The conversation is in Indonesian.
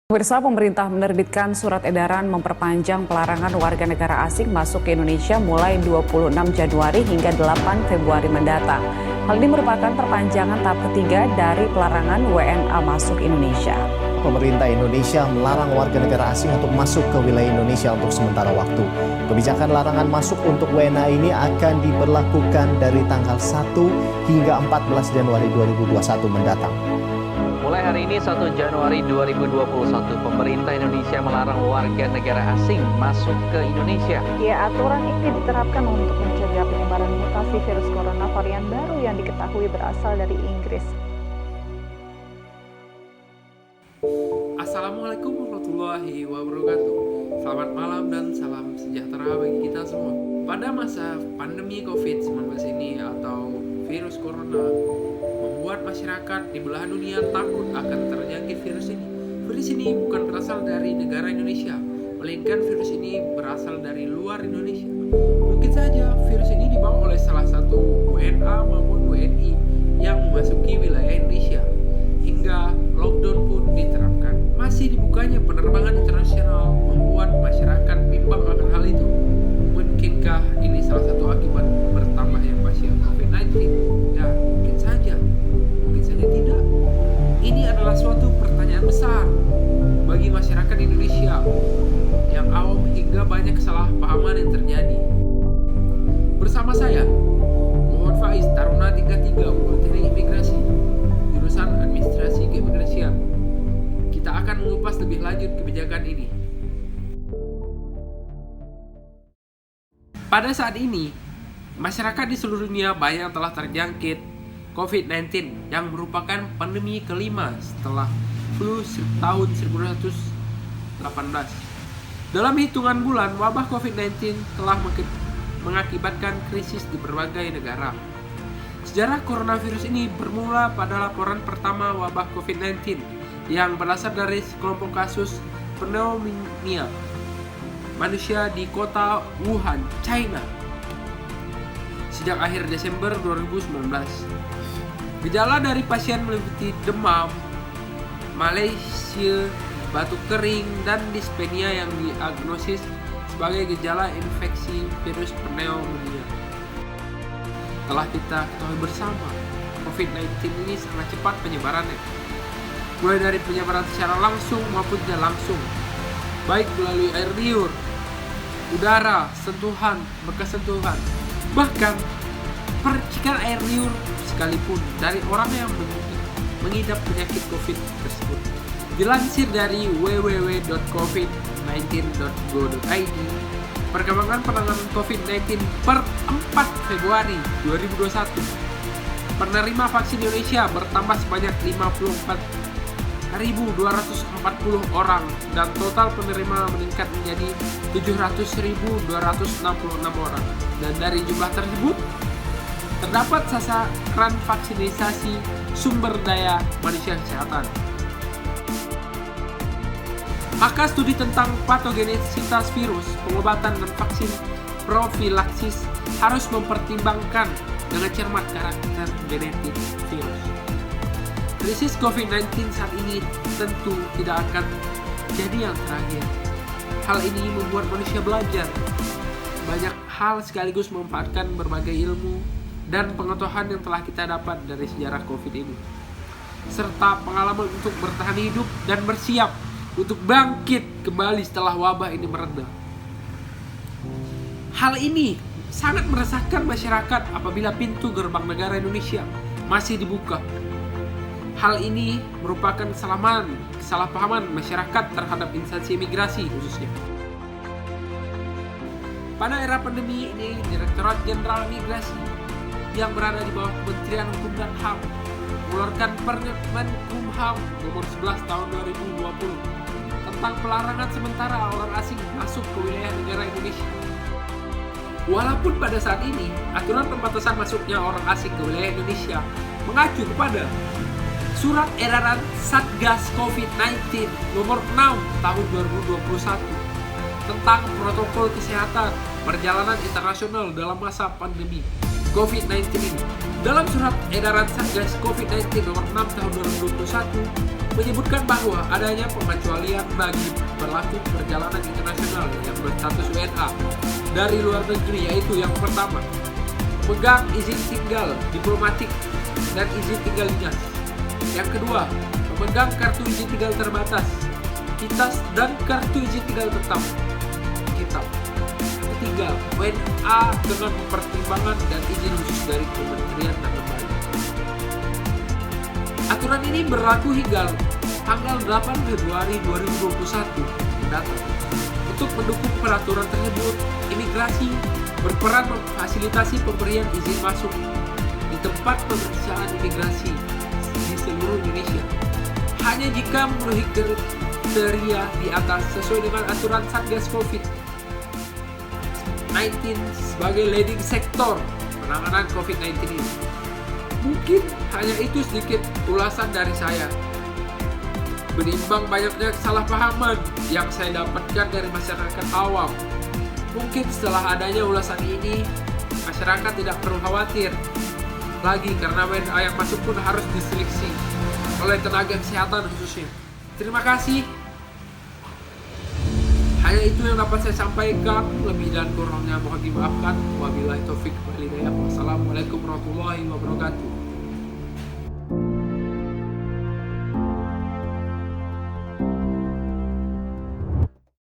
Pemirsa, pemerintah menerbitkan surat edaran memperpanjang pelarangan warga negara asing masuk ke Indonesia mulai 26 Januari hingga 8 Februari mendatang. Hal ini merupakan perpanjangan tahap ketiga dari pelarangan WNA masuk Indonesia. Pemerintah Indonesia melarang warga negara asing untuk masuk ke wilayah Indonesia untuk sementara waktu. Kebijakan larangan masuk untuk WNA ini akan diberlakukan dari tanggal 1 hingga 14 Januari 2021 mendatang. Mulai hari ini 1 Januari 2021, pemerintah Indonesia melarang warga negara asing masuk ke Indonesia. Ya, aturan ini diterapkan untuk mencegah penyebaran mutasi virus corona varian baru yang diketahui berasal dari Inggris. Assalamualaikum warahmatullahi wabarakatuh. Selamat malam dan salam sejahtera bagi kita semua. Pada masa pandemi COVID-19 ini atau virus corona membuat masyarakat di belahan dunia takut akan terjangkit virus ini. Virus ini bukan berasal dari negara Indonesia, melainkan virus ini berasal dari luar Indonesia. Mungkin saja virus ini dibawa oleh salah satu WNA maupun WNI yang memasuki wilayah Indonesia, hingga lockdown pun diterapkan. Masih dibukanya penerbangan internasional membuat masyarakat bimbang akan hal itu. Mungkinkah ini salah satu akibat bertambahnya pasien COVID-19? Ya, mungkin saja tidak. Ini adalah suatu pertanyaan besar bagi masyarakat Indonesia yang awam hingga banyak kesalahpahaman yang terjadi. Bersama saya, Muhammad Faiz, Taruna 33, Politeknik Imigrasi, jurusan Administrasi Keimigrasian. Kita akan mengupas lebih lanjut kebijakan ini. Pada saat ini, masyarakat di seluruh dunia banyak telah terjangkit COVID-19 yang merupakan pandemi kelima setelah flu tahun 1918. Dalam hitungan bulan, wabah COVID-19 telah mengakibatkan krisis di berbagai negara. Sejarah coronavirus ini bermula pada laporan pertama wabah COVID-19 yang berasal dari sekelompok kasus pneumonia manusia di kota Wuhan, China, sejak akhir Desember 2019. Gejala dari pasien meliputi demam, malaise, batuk kering, dan dispenia yang diagnosis sebagai gejala infeksi virus pneumonia. Telah kita ketahui bersama, COVID-19 ini sangat cepat penyebarannya, mulai dari penyebaran secara langsung maupun tidak langsung, baik melalui air liur, udara, sentuhan, bekas sentuhan, bahkan percikan air liur sekalipun dari orang yang mengidap penyakit COVID tersebut. Dilansir dari www.covid19.go.id, perkembangan penanganan COVID-19 per 4 Februari 2021, penerima vaksin Indonesia bertambah sebanyak 54.240 orang dan total penerima meningkat menjadi 700.266 orang. Dan dari jumlah tersebut, terdapat sasaran vaksinasi sumber daya manusia kesehatan. Maka studi tentang patogenesitas virus, pengobatan dan vaksin profilaksis harus mempertimbangkan dengan cermat karakter genetik virus. Krisis COVID-19 saat ini tentu tidak akan jadi yang terakhir. Hal ini membuat manusia belajar banyak hal sekaligus memanfaatkan berbagai ilmu dan pengetahuan yang telah kita dapat dari sejarah COVID ini, serta pengalaman untuk bertahan hidup dan bersiap untuk bangkit kembali setelah wabah ini mereda. Hal ini sangat meresahkan masyarakat apabila pintu gerbang negara Indonesia masih dibuka. Hal ini merupakan kesalahpahaman masyarakat terhadap instansi imigrasi khususnya. Pada era pandemi ini, Direktorat Jenderal Imigrasi yang berada di bawah Kementerian Hukum dan HAM mengeluarkan Permen Kumham nomor 11 tahun 2020 tentang pelarangan sementara orang asing masuk ke wilayah negara Indonesia. Walaupun pada saat ini aturan pembatasan masuknya orang asing ke wilayah Indonesia mengacu kepada Surat Edaran Satgas COVID-19 nomor 6 tahun 2021 tentang protokol kesehatan perjalanan internasional dalam masa pandemi COVID-19 ini. Dalam surat edaran Satgas COVID-19 nomor 6 tahun 2021 menyebutkan bahwa adanya pengecualian bagi pelaku perjalanan internasional yang berstatus WNA dari luar negeri, yaitu yang pertama, pemegang izin tinggal diplomatik dan izin tinggal dinas. Yang kedua, pemegang kartu izin tinggal terbatas, KITAS, dan kartu izin tinggal tetap, KITAP. Yang ketiga, WNA dengan pertimbangan dan izin khusus dari kementerian dan lembaga. Aturan ini berlaku hingga tanggal 8 Februari 2021 mendatang. Untuk mendukung peraturan tersebut, imigrasi berperan memfasilitasi pemberian izin masuk di tempat pemeriksaan imigrasi di seluruh Indonesia. Hanya jika memenuhi kriteria di atas sesuai dengan aturan Satgas COVID-19 sebagai leading sektor penanganan COVID-19 ini. Mungkin hanya itu sedikit ulasan dari saya. Berimbang banyaknya kesalahpahaman yang saya dapatkan dari masyarakat awam. Mungkin setelah adanya ulasan ini, masyarakat tidak perlu khawatir lagi karena WNA yang masuk pun harus diseleksi oleh tenaga kesehatan khususnya. Terima kasih. Hanya itu yang dapat saya sampaikan. Lebih dan kurangnya mohon dimaafkan. Wabillahi taufik wal hidayah. Wassalamualaikum warahmatullahi wabarakatuh.